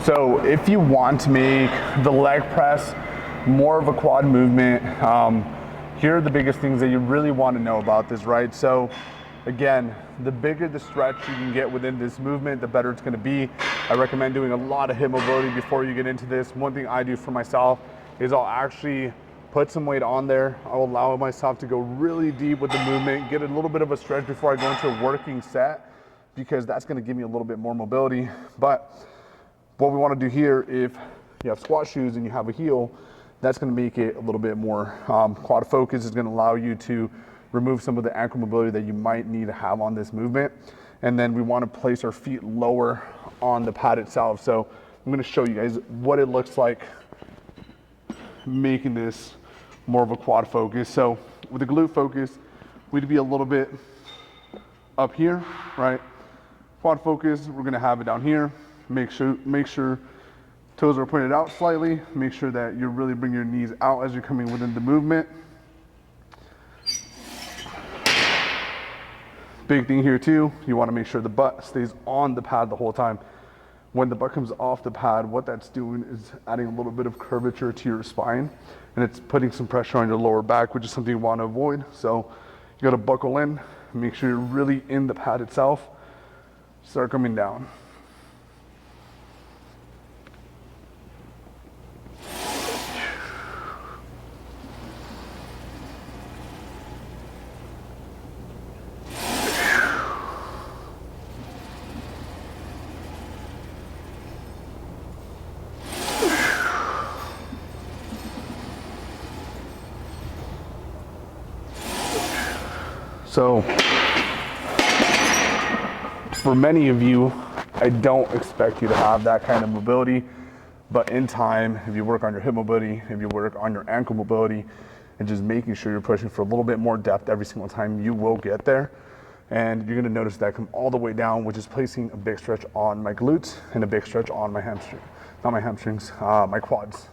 So if you want to make the leg press more of a quad movement, here are the biggest things that you really want to know about this, right? So again, the bigger the stretch you can get within this movement, the better it's going to be. I recommend doing a lot of hip mobility before you get into this. One thing I do for myself is I'll actually put some weight on there. I'll allow myself to go really deep with the movement, get a little bit of a stretch before I go into a working set, because that's going to give me a little bit more mobility. But what we want to do here, if you have squat shoes and you have a heel, that's going to make it a little bit more quad focus. Is going to allow you to remove some of the ankle mobility that you might need to have on this movement. And then we want to place our feet lower on the pad itself. So I'm going to show you guys what it looks like making this more of a quad focus. So with the glute focus, we'd be a little bit up here, right? Quad focus, we're going to have it down here. Make sure toes are pointed out slightly. Make sure that you really bring your knees out as you're coming within the movement. Big thing here too, you want to make sure the butt stays on the pad the whole time. When the butt comes off the pad, what that's doing is adding a little bit of curvature to your spine, and it's putting some pressure on your lower back, which is something you want to avoid. So you got to buckle in, make sure you're really in the pad itself. Start coming down. So for many of you, I don't expect you to have that kind of mobility, but in time, if you work on your hip mobility, if you work on your ankle mobility, and just making sure you're pushing for a little bit more depth every single time, you will get there. And you're gonna notice that come all the way down, which is placing a big stretch on my glutes and a big stretch on my hamstring, not my hamstrings, my quads.